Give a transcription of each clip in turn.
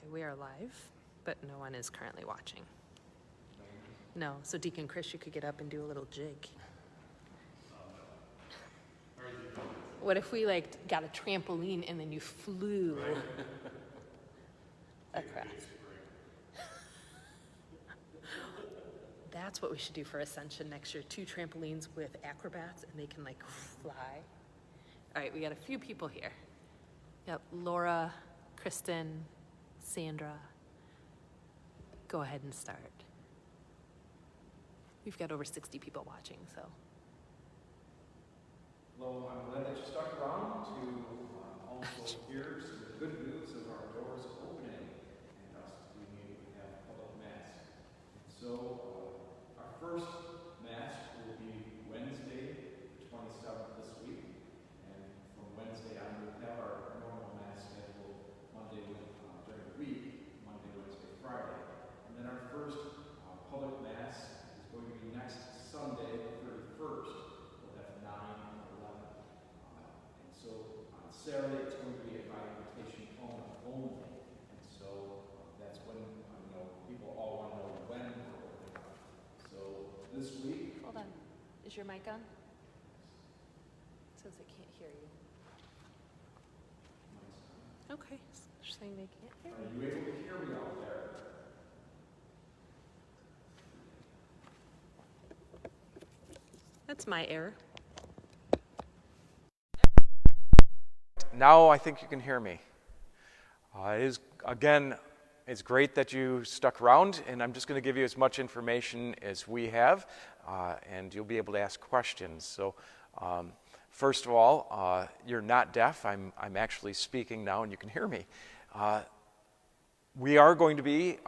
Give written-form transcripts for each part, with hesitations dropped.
Okay, we are live, but no one is currently watching. No, so Deacon Chris, you could get up and do a little jig. What if we got a trampoline and then you flew across? That's what we should do for Ascension next year. 2 trampolines with acrobats and they can fly. All right, we got a few people here. Yep, Laura, Kristen, Sandra. Go ahead and start. We've got over 60 people watching, so. Hello, I'm glad that you stuck around to also hear some good news of our doors opening and us being able to have public mass. And so our first mass will be Wednesday, the 27th this week. And from Wednesday on, we'll have our normal mass schedule Monday during the week, Monday, Wednesday, Friday. And then our first public mass is going to be next Sunday, the 31st. We'll have 9 and 11. And so on Saturday, it's going to be by invitation only. And so that's when people all want to know when we're opening up. So this week. Hold on. Is your mic on? It says it can't hear you. Okay. They're saying they can't hear Are me. you able to hear me out there? That's my error. Now I think you can hear me. It's great that you stuck around, and I'm just going to give you as much information as we have, and you'll be able to ask questions. So, first of all, you're not deaf. I'm actually speaking now, and you can hear me. We are going to be,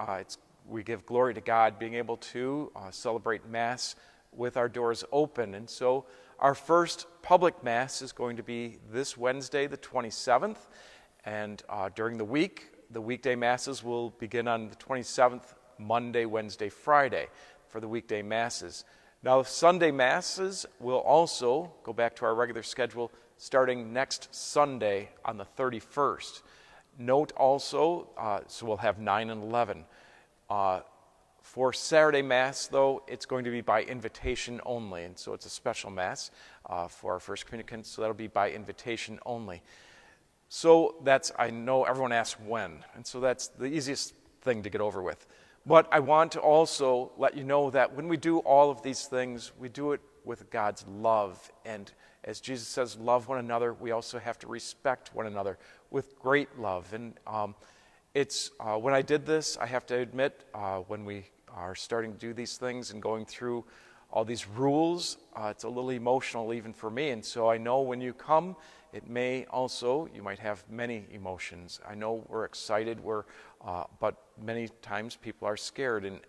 we give glory to God, being able to celebrate Mass with our doors open. And so our first public Mass is going to be this Wednesday, the 27th. And during the week, the weekday Masses will begin on the 27th, Monday, Wednesday, Friday for the weekday Masses. Now, Sunday Masses will also go back to our regular schedule starting next Sunday on the 31st. Note also, so we'll have 9 and 11. For Saturday Mass, though, it's going to be by invitation only, and so it's a special Mass for our first communicants, so that'll be by invitation only. So I know everyone asks when, and so that's the easiest thing to get over with. But I want to also let you know that when we do all of these things, we do it with God's love, and as Jesus says, love one another, we also have to respect one another with great love. And it's when I did this, I have to admit, when we are starting to do these things and going through all these rules, it's a little emotional even for me. And so I know when you come, it may also, you might have many emotions. I know we're excited, but many times people are scared and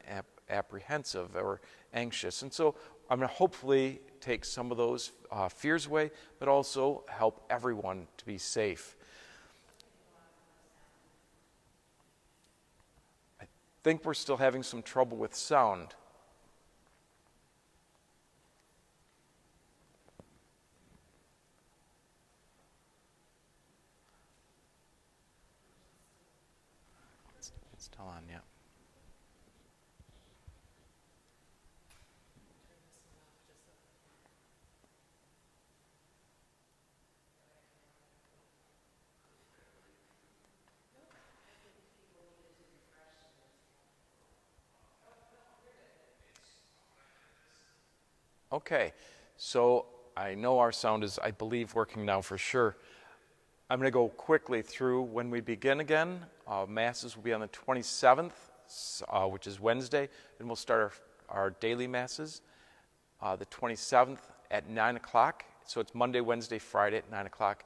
apprehensive or anxious. And so I'm going to hopefully take some of those fears away, but also help everyone to be safe. I think we're still having some trouble with sound. It's still on, yeah. Okay, so I know our sound is, I believe, working now for sure. I'm going to go quickly through when we begin again. Masses will be on the 27th, which is Wednesday, and we'll start our daily Masses the 27th at 9 o'clock. So it's Monday, Wednesday, Friday at 9 o'clock.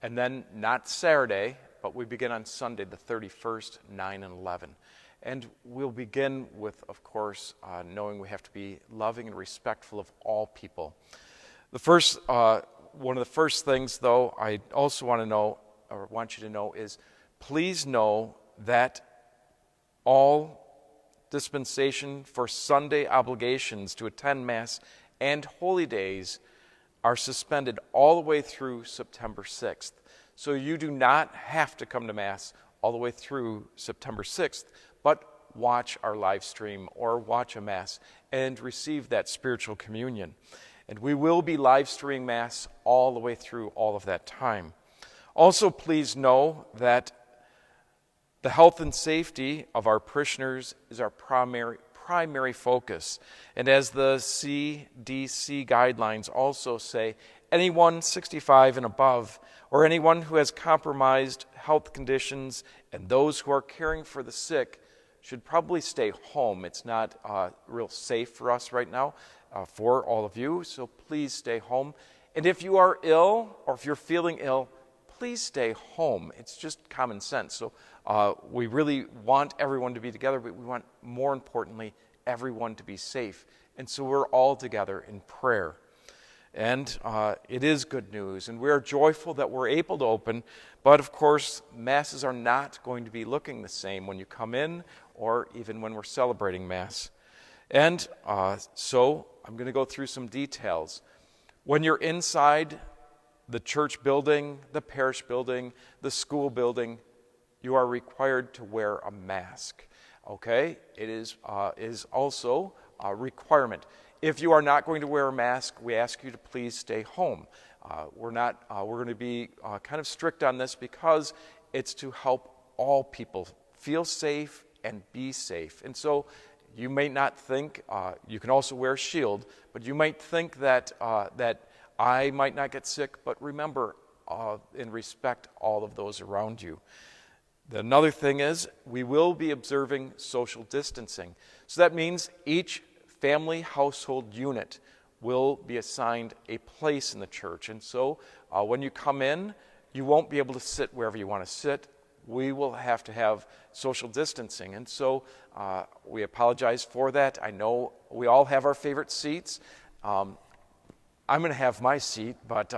And then not Saturday, but we begin on Sunday, the 31st, 9 and 11. And we'll begin with, of course, knowing we have to be loving and respectful of all people. One of the first things, though, I also want you to know is, please know that all dispensation for Sunday obligations to attend Mass and holy days are suspended all the way through September 6th. So you do not have to come to Mass all the way through September 6th, but watch our live stream or watch a Mass and receive that spiritual communion. And we will be live streaming Mass all the way through all of that time. Also, please know that the health and safety of our parishioners is our primary focus. And as the CDC guidelines also say, anyone 65 and above, or anyone who has compromised health conditions and those who are caring for the sick should probably stay home. It's not real safe for us right now, for all of you, so please stay home. And if you are ill, or if you're feeling ill, please stay home. It's just common sense. So we really want everyone to be together, but we want, more importantly, everyone to be safe. And so we're all together in prayer. And it is good news, and we are joyful that we're able to open. But of course, Masses are not going to be looking the same when you come in or even when we're celebrating Mass. And so I'm going to go through some details. When you're inside the church building, the parish building, the school building, you are required to wear a mask. Okay? It is also a requirement. If you are not going to wear a mask, we ask you to please stay home. We're going to be kind of strict on this because it's to help all people feel safe and be safe. And so you may not think, you can also wear a shield, but you might think that I might not get sick, but remember, and respect all of those around you. Another thing is, we will be observing social distancing. So that means each family household unit will be assigned a place in the church. And so when you come in, you won't be able to sit wherever you want to sit. We will have to have social distancing. And so we apologize for that. I know we all have our favorite seats. I'm going to have my seat, but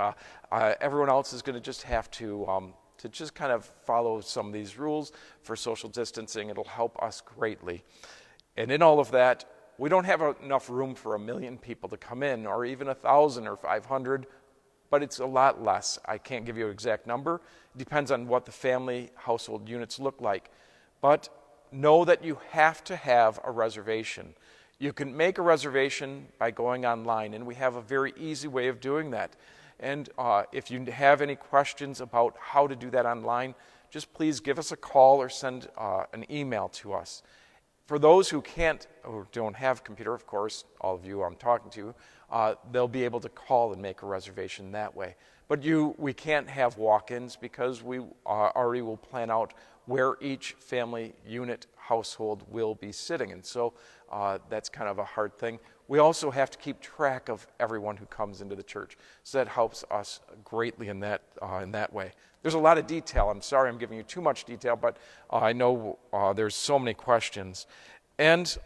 everyone else is going to just have to just kind of follow some of these rules for social distancing. It'll help us greatly. And in all of that, we don't have enough room for 1 million people to come in, or even 1,000 or 500, but it's a lot less. I can't give you an exact number. It depends on what the family household units look like. But know that you have to have a reservation. You can make a reservation by going online, and we have a very easy way of doing that. And if you have any questions about how to do that online, just please give us a call or send an email to us. For those who can't or don't have a computer, of course, all of you I'm talking to, they'll be able to call and make a reservation that way. But we can't have walk-ins because we already will plan out where each family unit household will be sitting. And so that's kind of a hard thing. We also have to keep track of everyone who comes into the church. So that helps us greatly in that way. There's a lot of detail. I'm sorry I'm giving you too much detail, but I know there's so many questions. And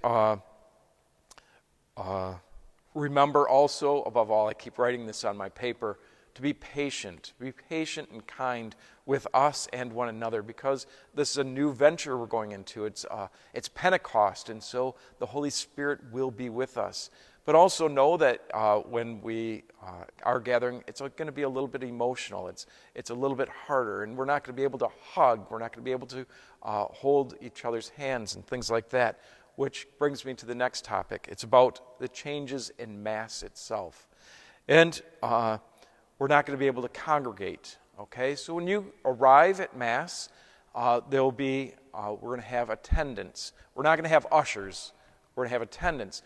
remember also, above all, I keep writing this on my paper, to be patient. Be patient and kind with us and one another, because this is a new venture we're going into. It's Pentecost, and so the Holy Spirit will be with us. But also know that when we are gathering, it's going to be a little bit emotional. It's a little bit harder, and we're not going to be able to hug. We're not going to be able to hold each other's hands and things like that, which brings me to the next topic. It's about the changes in Mass itself. And we're not going to be able to congregate, okay? So when you arrive at Mass, we're going to have attendants. We're not going to have ushers. We're going to have attendants.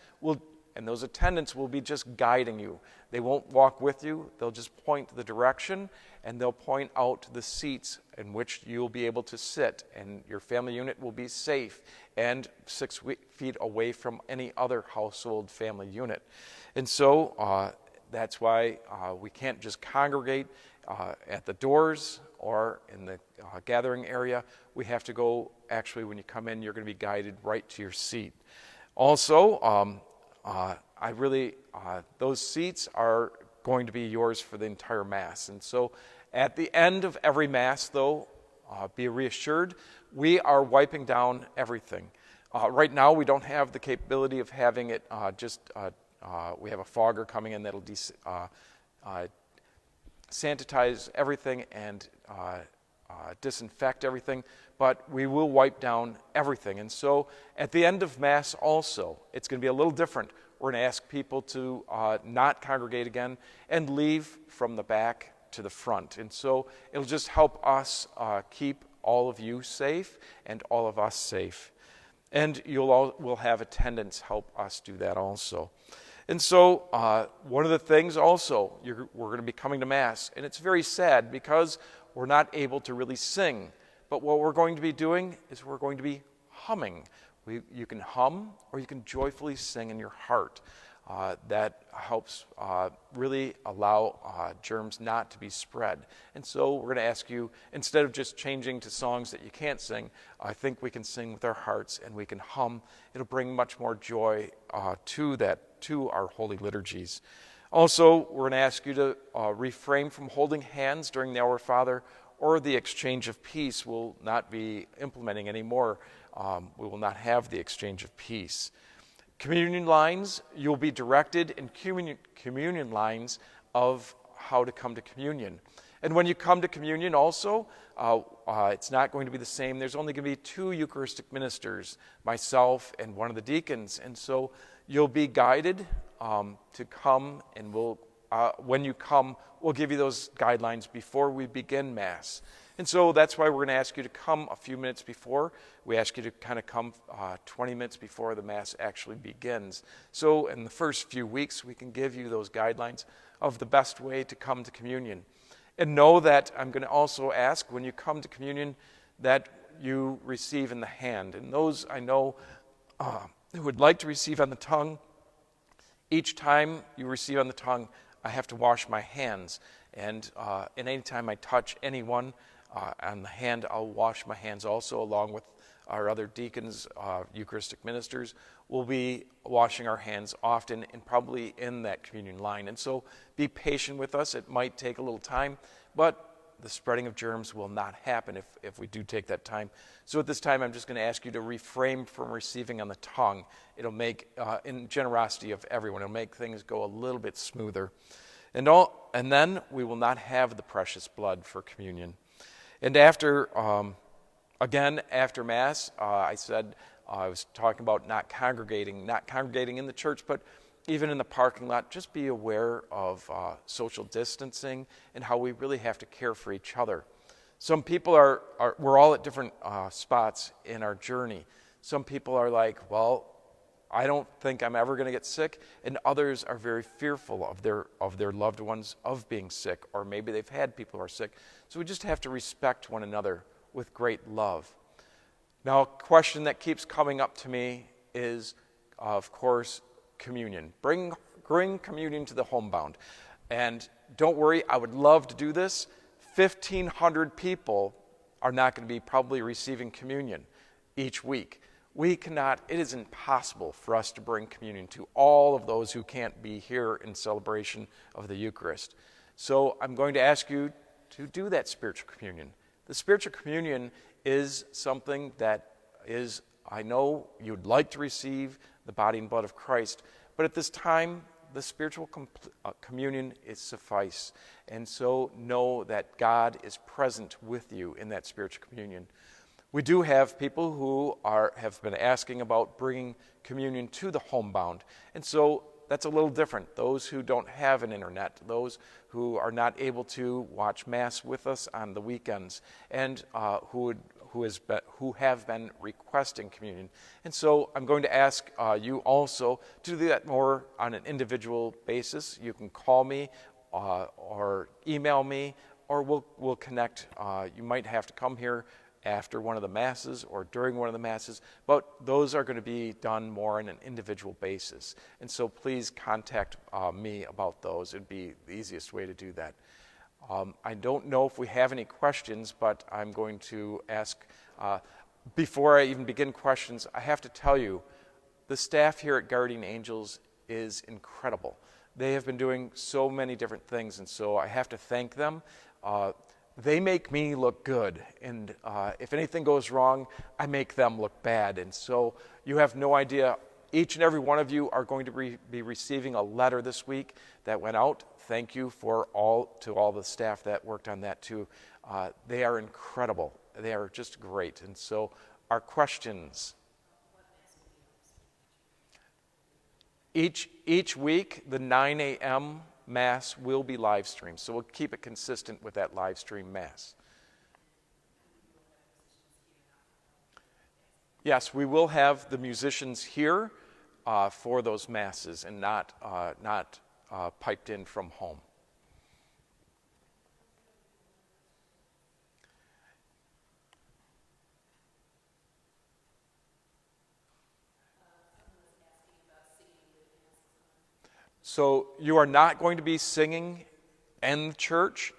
And those attendants will be just guiding you. They won't walk with you. They'll just point the direction, and they'll point out the seats in which you'll be able to sit, and your family unit will be safe and 6 feet away from any other household family unit. And so that's why we can't just congregate at the doors or in the gathering area. We have to go, actually, when you come in, you're going to be guided right to your seat. Also, those seats are going to be yours for the entire Mass. And so at the end of every Mass, though, be reassured, we are wiping down everything. Right now, we don't have the capability of having it we have a fogger coming in that'll sanitize everything and disinfect everything. but we will wipe down everything. And so at the end of Mass also, it's going to be a little different. We're going to ask people to not congregate again and leave from the back to the front. And so it'll just help us keep all of you safe and all of us safe. And we'll have attendants help us do that also. And so one of the things also, we're going to be coming to Mass, and it's very sad because we're not able to really sing. But what we're going to be doing is we're going to be humming. You can hum or you can joyfully sing in your heart. That helps really allow germs not to be spread. And so we're going to ask you, instead of just changing to songs that you can't sing, I think we can sing with our hearts and we can hum. It'll bring much more joy to our holy liturgies. Also, we're going to ask you to refrain from holding hands during the Our Father or the exchange of peace. We'll not be implementing anymore. We will not have the exchange of peace. Communion lines, you'll be directed in communion lines of how to come to communion. And when you come to communion also, it's not going to be the same. There's only going to be 2 Eucharistic ministers, myself and one of the deacons. And so you'll be guided to come, and when you come, we'll give you those guidelines before we begin Mass. And so that's why we're going to ask you to come a few minutes before. We ask you to kind of come 20 minutes before the Mass actually begins. So in the first few weeks, we can give you those guidelines of the best way to come to communion. And know that I'm going to also ask when you come to communion that you receive in the hand. And those I know who would like to receive on the tongue, each time you receive on the tongue, I have to wash my hands. And any time I touch anyone on the hand, I'll wash my hands also, along with our other deacons, Eucharistic ministers. We'll be washing our hands often and probably in that communion line. And so be patient with us. It might take a little time, but the spreading of germs will not happen if we do take that time. So at this time, I'm just going to ask you to refrain from receiving on the tongue. It'll make, in generosity of everyone, it'll make things go a little bit smoother. And then we will not have the precious blood for communion. And after Mass, I said, I was talking about not congregating in the church, but even in the parking lot. Just be aware of social distancing and how we really have to care for each other. Some people we're all at different spots in our journey. Some people are like, well, I don't think I'm ever going to get sick, and others are very fearful of their loved ones of being sick, or maybe they've had people who are sick. So we just have to respect one another with great love. Now, a question that keeps coming up to me is, of course, communion. Bring communion to the homebound. And don't worry, I would love to do this. 1,500 people are not going to be probably receiving communion each week. It is impossible for us to bring communion to all of those who can't be here in celebration of the Eucharist. So I'm going to ask you to do that spiritual communion. The spiritual communion is something that is, I know you'd like to receive the body and blood of Christ, but at this time, the spiritual communion is suffice. And so know that God is present with you in that spiritual communion. We do have people who have been asking about bringing communion to the homebound. And so that's a little different. Those who don't have an internet, those who are not able to watch Mass with us on the weekends, and who have been requesting communion. And so I'm going to ask you also to do that more on an individual basis. You can call me or email me, or we'll connect. You might have to come here after one of the Masses or during one of the Masses, but those are going to be done more on an individual basis. And so please contact me about those. It'd be the easiest way to do that. I don't know if we have any questions, but I'm going to ask, before I even begin questions, I have to tell you, the staff here at Guardian Angels is incredible. They have been doing so many different things, and so I have to thank them. They make me look good, and if anything goes wrong, I make them look bad. And so you have no idea. Each and every one of you are going to be receiving a letter this week that went out. Thank you to all the staff that worked on that too. They are incredible. They are just great. And so our questions. Each week, the 9 a.m. Mass will be live streamed. So we'll keep it consistent with that live stream Mass. Yes, we will have the musicians here for those Masses and not piped in from home. So you are not going to be singing in church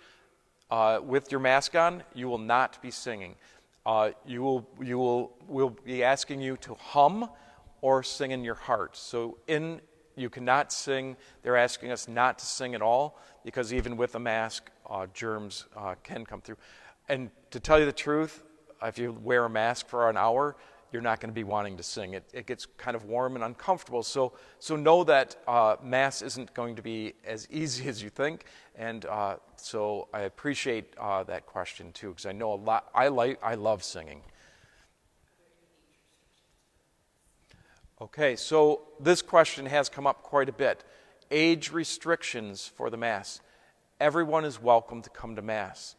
with your mask on. You will not be singing. We'll be asking you to hum or sing in your heart. So you cannot sing. They're asking us not to sing at all because even with a mask, germs can come through. And to tell you the truth, if you wear a mask for an hour, you're not going to be wanting to sing. It gets kind of warm and uncomfortable. So know that Mass isn't going to be as easy as you think. And so I appreciate that question too, because I know a lot. I love singing. Okay, so this question has come up quite a bit. Age restrictions for the Mass. Everyone is welcome to come to Mass.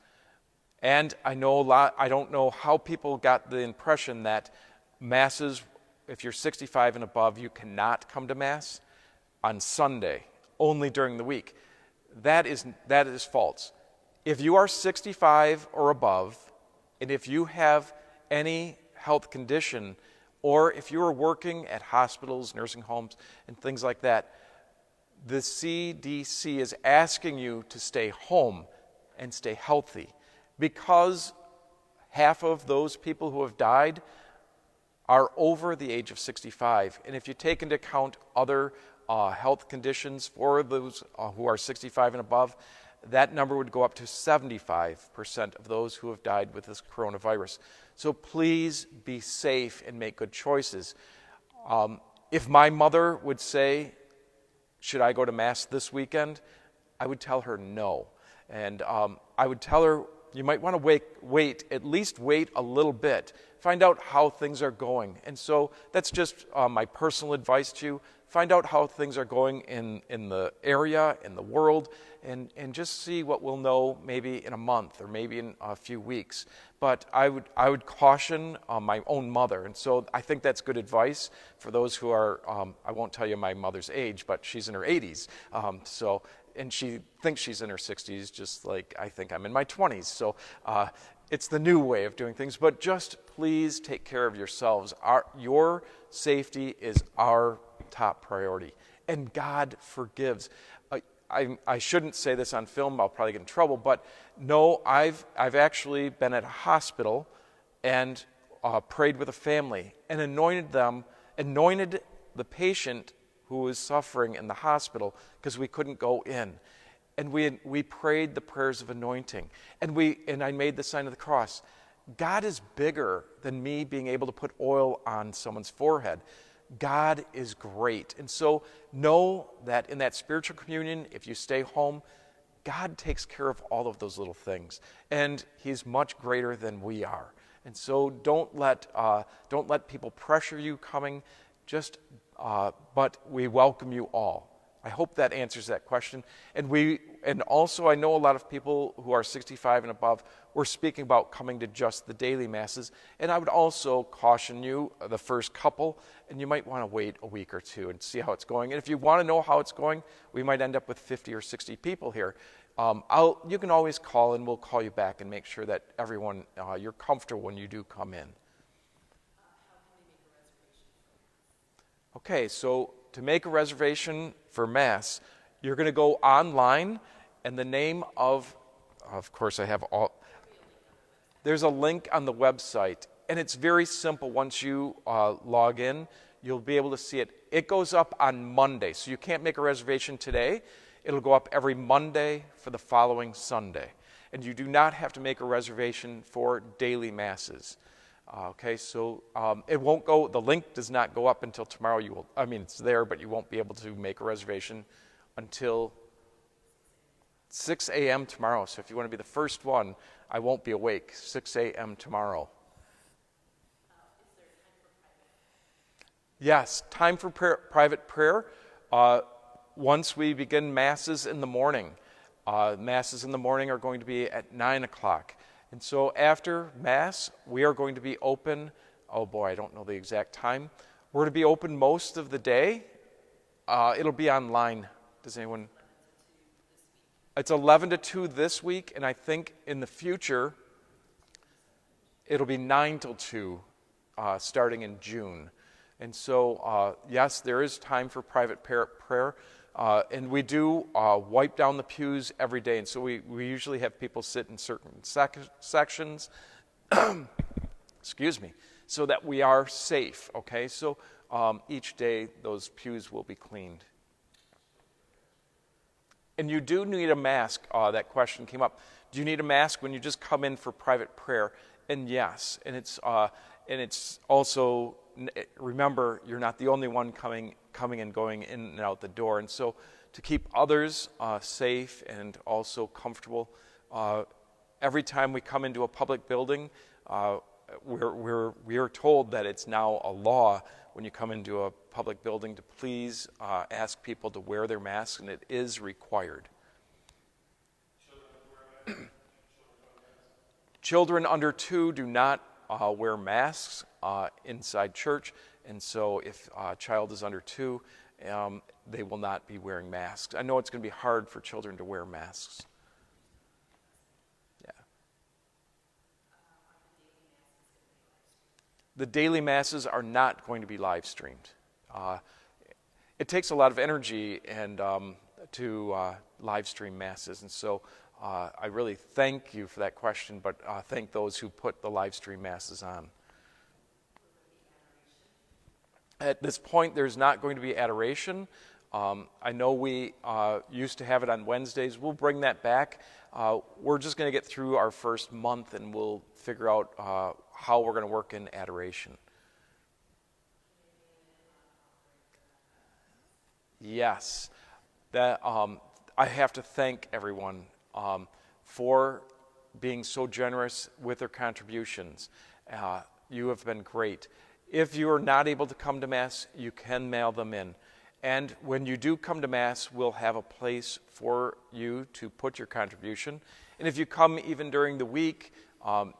And I don't know how people got the impression that Masses, if you're 65 and above, you cannot come to Mass on Sunday, only during the week. That is false. If you are 65 or above, and if you have any health condition, or if you are working at hospitals, nursing homes, and things like that, the CDC is asking you to stay home and stay healthy because half of those people who have died are over the age of 65. And if you take into account other health conditions for those who are 65 and above, that number would go up to 75% of those who have died with this coronavirus. So please be safe and make good choices. If my mother would say, should I go to Mass this weekend? I would tell her no. And I would tell her, you might want to wait a little bit. Find out how things are going. And so that's just my personal advice to you. Find out how things are going in the area, in the world, and just see what we'll know maybe in a month or maybe in a few weeks. But I would caution my own mother. And so I think that's good advice for those who are, I won't tell you my mother's age, but she's in her 80s. And she thinks she's in her 60s, just like I think I'm in my 20s. So it's the new way of doing things. But just please take care of yourselves. Your safety is our top priority. And God forgives. I shouldn't say this on film. I'll probably get in trouble. But no, I've actually been at a hospital and prayed with a family and anointed the patient who was suffering in the hospital because we couldn't go in. And we prayed the prayers of anointing. And I made the sign of the cross. God is bigger than me being able to put oil on someone's forehead. God is great. And so know that in that spiritual communion, if you stay home, God takes care of all of those little things. And He's much greater than we are. And so don't let people pressure you coming. But we welcome you all. I hope that answers that question. And also I know a lot of people who are 65 and above were speaking about coming to just the daily Masses. And I would also caution you, the first couple, and you might want to wait a week or two and see how it's going. And if you want to know how it's going, we might end up with 50 or 60 people here. You can always call and we'll call you back and make sure that everyone, you're comfortable when you do come in. Okay, so to make a reservation for Mass, you're going to go online, and the name of course I have there's a link on the website, and it's very simple. Once you log in, you'll be able to see it. It goes up on Monday, so you can't make a reservation today. It'll go up every Monday for the following Sunday. And you do not have to make a reservation for daily Masses. Okay, so it won't go, the link does not go up until tomorrow. It's there, but you won't be able to make a reservation until 6 a.m. tomorrow. So if you want to be the first one, I won't be awake. 6 a.m. tomorrow. Yes, time for private prayer. Once we begin masses in the morning. Masses in the morning are going to be at 9 o'clock. And so after Mass, we are going to be open. Oh boy, I don't know the exact time. We're going to be open most of the day. It'll be online. Does anyone? It's 11 to 2 this week, and I think in the future, it'll be 9 till 2 starting in June. And so, yes, there is time for private prayer. And we do wipe down the pews every day. And so we usually have people sit in certain sections, excuse me, so that we are safe, okay? So each day those pews will be cleaned. And you do need a mask. That question came up. Do you need a mask when you just come in for private prayer? And yes, and it's also, remember, you're not the only one coming and going in and out the door. And so to keep others safe and also comfortable, every time we come into a public building, we are told that it's now a law when you come into a public building to please ask people to wear their masks, and it is required. Children under 2 do not wear masks inside church, and so if a child is under 2, they will not be wearing masks. I know it's going to be hard for children to wear masks. Yeah. The daily masses are not going to be live streamed. It takes a lot of energy and to live stream masses, and so I really thank you for that question, but thank those who put the live stream masses on. At this point, there's not going to be adoration. I know we used to have it on Wednesdays. We'll bring that back. We're just going to get through our first month, and we'll figure out how we're going to work in adoration. Yes, that I have to thank everyone for being so generous with their contributions. You have been great. If you are not able to come to Mass, you can mail them in. And when you do come to Mass, we'll have a place for you to put your contribution. And if you come even during the week,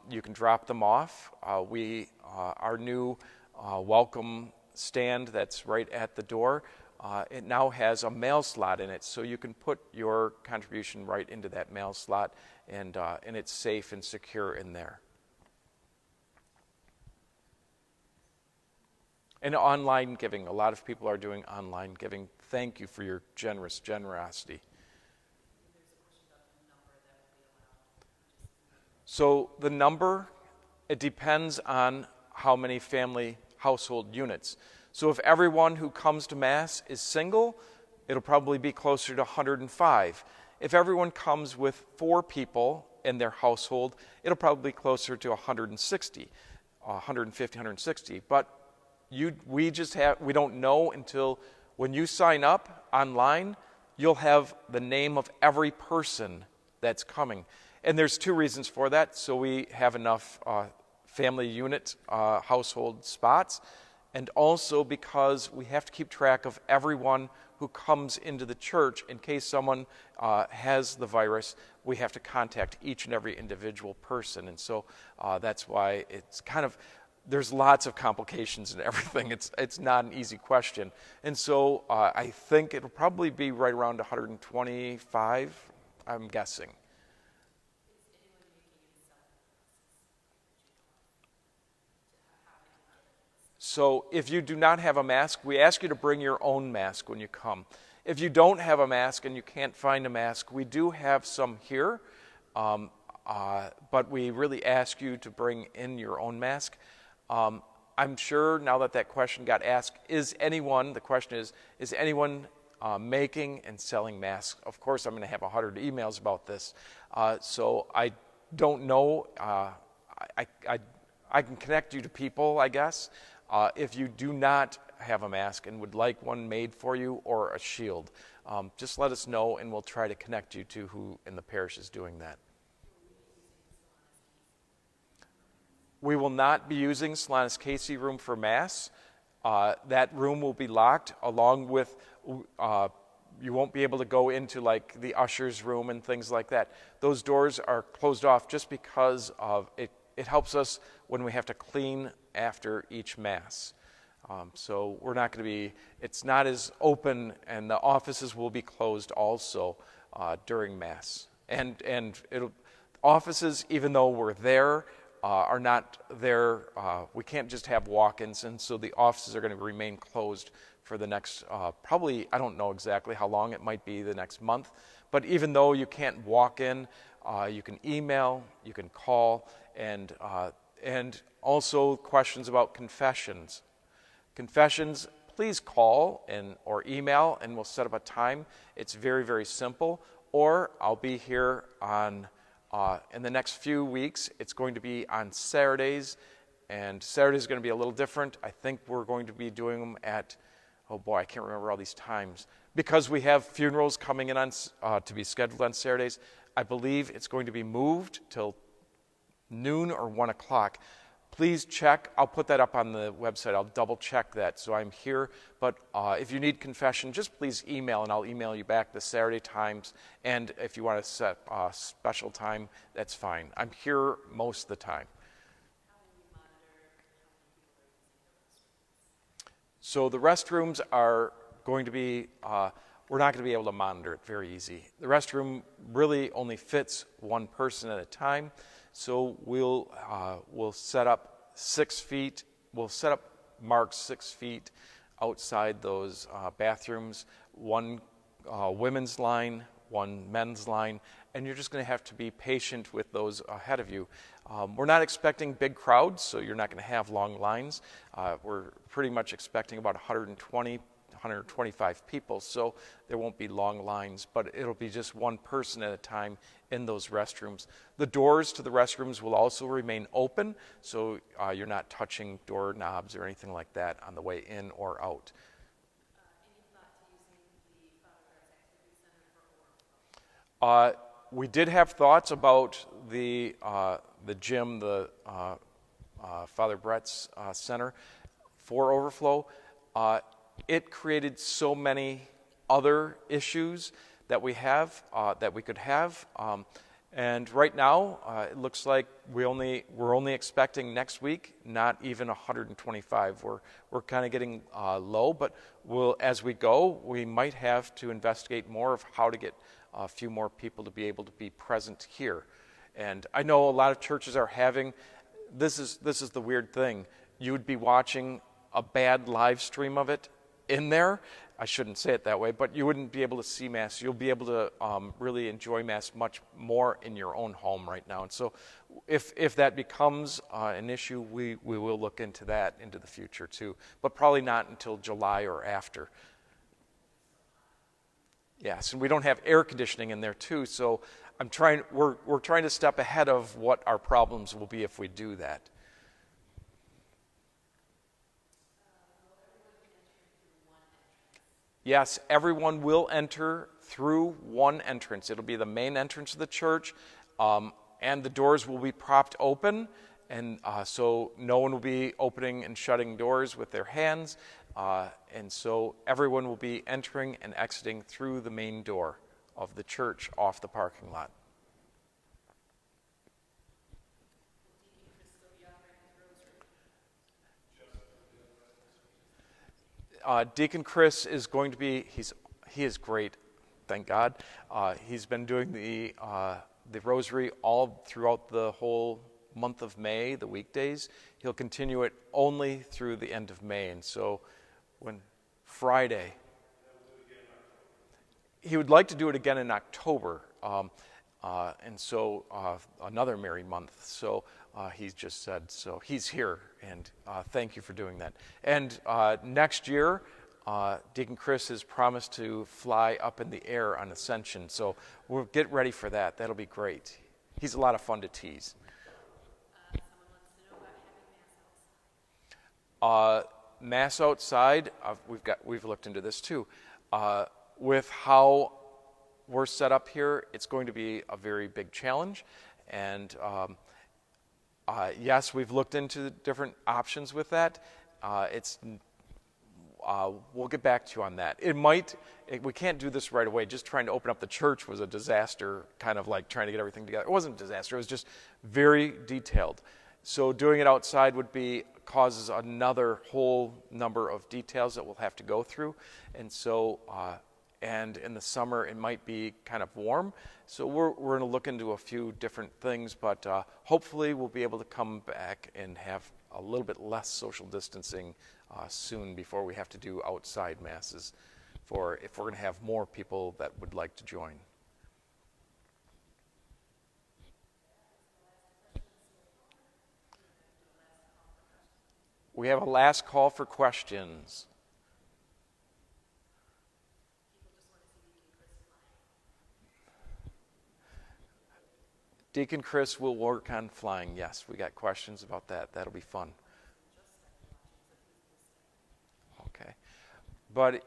you can drop them off. Our new welcome stand that's right at the door, it now has a mail slot in it, so you can put your contribution right into that mail slot, and it's safe and secure in there. And online giving. A lot of people are doing online giving. Thank you for your generosity. So the number, it depends on how many family household units. So if everyone who comes to Mass is single, it'll probably be closer to 105. If everyone comes with 4 people in their household, it'll probably be closer to 160, 150, 160. But we don't know until when you sign up online, you'll have the name of every person that's coming. And there's 2 reasons for that. So we have enough family unit household spots, and also because we have to keep track of everyone who comes into the church. In case someone has the virus, we have to contact each and every individual person. And so that's why it's kind of, there's lots of complications and everything. It's not an easy question. And so I think it'll probably be right around 125, I'm guessing. So if you do not have a mask, we ask you to bring your own mask when you come. If you don't have a mask and you can't find a mask, we do have some here, but we really ask you to bring in your own mask. I'm sure now that question got asked, is anyone making and selling masks? Of course, I'm going to have 100 emails about this. So I don't know. I can connect you to people, I guess. If you do not have a mask and would like one made for you or a shield, just let us know, and we'll try to connect you to who in the parish is doing that. We will not be using Solanus Casey room for Mass. That room will be locked, along with, you won't be able to go into like the usher's room and things like that. Those doors are closed off just because of it. It helps us when we have to clean after each Mass. So we're not going to be, it's not as open, and the offices will be closed also during Mass. And offices, even though we're there, are not there. We can't just have walk-ins, and so the offices are going to remain closed for the next, probably, I don't know exactly how long, it might be the next month. But even though you can't walk in, you can email, you can call, and also questions about confessions. Confessions, please call or email, and we'll set up a time. It's very, very simple. Or I'll be here in the next few weeks. It's going to be on Saturdays, and Saturdays is going to be a little different. I think we're going to be doing them at, oh boy, I can't remember all these times. Because we have funerals coming in to be scheduled on Saturdays, I believe it's going to be moved till noon or 1 o'clock. Please check. I'll put that up on the website. I'll double check that. So I'm here. But if you need confession, just please email, and I'll email you back the Saturday times. And if you want to set a special time, that's fine. I'm here most of the time. So the restrooms are going to be, we're not going to be able to monitor it very easy. The restroom really only fits one person at a time. So we'll set up 6 feet. We'll set up marks 6 feet outside those bathrooms. One women's line, one men's line, and you're just going to have to be patient with those ahead of you. We're not expecting big crowds, so you're not going to have long lines. We're pretty much expecting about 120, 125 people, so there won't be long lines, but it'll be just one person at a time in those restrooms. The doors to the restrooms will also remain open, so you're not touching door knobs or anything like that on the way in or out. We did have thoughts about the gym, the Father Brett's center for overflow. It created so many other issues that we have, that we could have. And right now, it looks like we're only expecting next week, not even 125. We're kind of getting low, but as we go, we might have to investigate more of how to get a few more people to be able to be present here. And I know a lot of churches are having, this is the weird thing, you would be watching a bad live stream of it in there. I shouldn't say it that way, but you wouldn't be able to see Mass. You'll be able to really enjoy Mass much more in your own home right now. And so if that becomes an issue, we will look into that into the future too, but probably not until July or after. Yes, and we don't have air conditioning in there too, so we're trying to step ahead of what our problems will be if we do that. Yes, everyone will enter through one entrance. It'll be the main entrance of the church, and the doors will be propped open, and so no one will be opening and shutting doors with their hands, and so everyone will be entering and exiting through the main door of the church off the parking lot. Deacon Chris is going to be, he is great, thank God. He's been doing the rosary all throughout the whole month of May, the weekdays. He'll continue it only through the end of May, and so when Friday, he would like to do it again in October, and so another Mary month. So he's just said, so he's here, and thank you for doing that. And next year, Deacon Chris has promised to fly up in the air on Ascension, so we'll get ready for that. That'll be great. He's a lot of fun to tease. Someone wants to know about having Mass outside, we've looked into this too. with how we're set up here, it's going to be a very big challenge. And yes, we've looked into different options with that. We'll get back to you on that. We can't do this right away. Just trying to open up the church was a disaster, kind of like trying to get everything together. It wasn't a disaster. It was just very detailed. So doing it outside causes another whole number of details that we'll have to go through. And so, and in the summer, it might be kind of warm. So we're going to look into a few different things, but hopefully we'll be able to come back and have a little bit less social distancing soon before we have to do outside masses if we're going to have more people that would like to join. We have a last call for questions. Deacon Chris will work on flying. Yes, we got questions about that. That'll be fun. Okay. But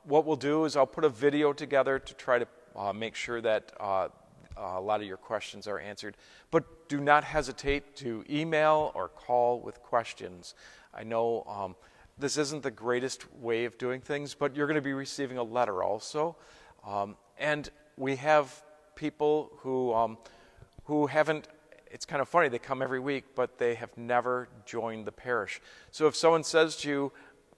what we'll do is I'll put a video together to try to make sure that a lot of your questions are answered. But do not hesitate to email or call with questions. I know this isn't the greatest way of doing things, but you're going to be receiving a letter also. And we have people who haven't, it's kind of funny, they come every week, but they have never joined the parish. So if someone says to you,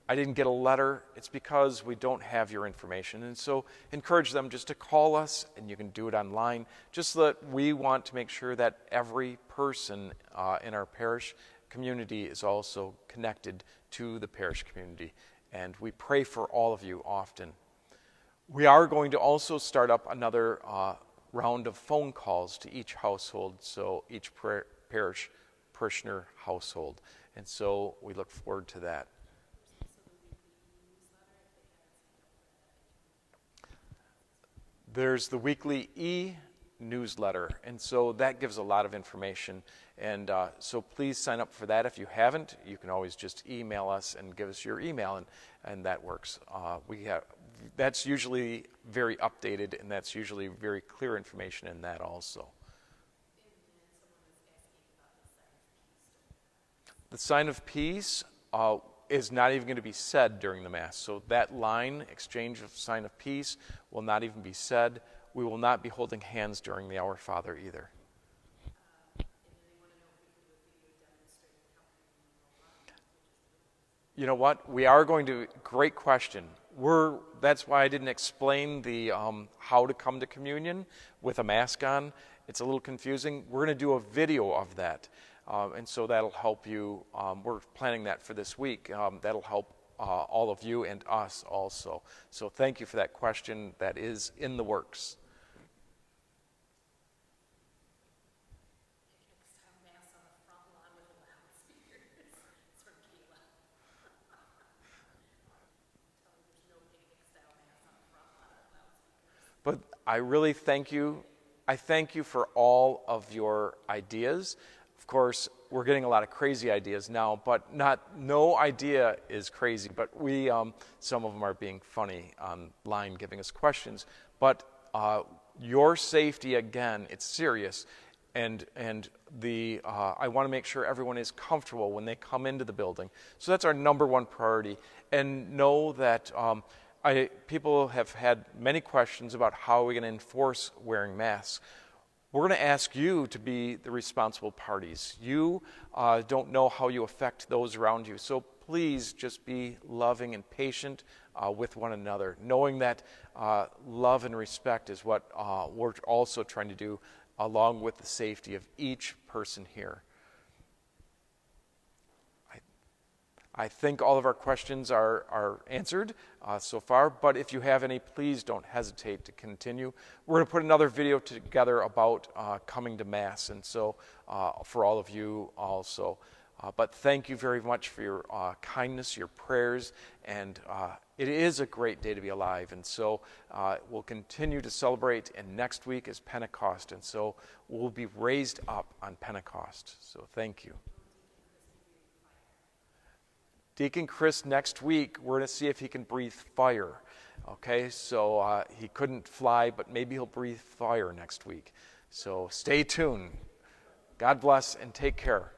I didn't get a letter, it's because we don't have your information. And so encourage them just to call us, and you can do it online. Just that we want to make sure that every person in our parish community is also connected to the parish community. And we pray for all of you often. We are going to also start up another round of phone calls to each household, so each parish parishioner household. And so we look forward to that. There's the weekly e-newsletter, and so that gives a lot of information. And so please sign up for that. If you haven't, you can always just email us and give us your email, and that works. That's usually very updated, and that's usually very clear information in that also. The sign of peace is not even going to be said during the Mass. So that line, exchange of sign of peace, will not even be said. We will not be holding hands during the Our Father either. You know what? We are going to, great question. That's why I didn't explain the how to come to communion with a mask on. It's a little confusing. We're going to do a video of that. And so that'll help you. We're planning that for this week. That'll help all of you and us also. So thank you for that question. That is in the works. But I really thank you. I thank you for all of your ideas. Of course, we're getting a lot of crazy ideas now, but no idea is crazy. But some of them are being funny online, giving us questions. But your safety, again, it's serious. And I want to make sure everyone is comfortable when they come into the building. So that's our number one priority. And know that people have had many questions about how we're going to enforce wearing masks. We're going to ask you to be the responsible parties. You don't know how you affect those around you. So please just be loving and patient with one another, knowing that love and respect is what we're also trying to do, along with the safety of each person here. I think all of our questions are answered so far, but if you have any, please don't hesitate to continue. We're going to put another video together about coming to Mass, and so for all of you also. But thank you very much for your kindness, your prayers, and it is a great day to be alive. And so we'll continue to celebrate, and next week is Pentecost, and so we'll be raised up on Pentecost. So thank you. Deacon Chris next week, we're going to see if he can breathe fire. Okay, so he couldn't fly, but maybe he'll breathe fire next week. So stay tuned. God bless and take care.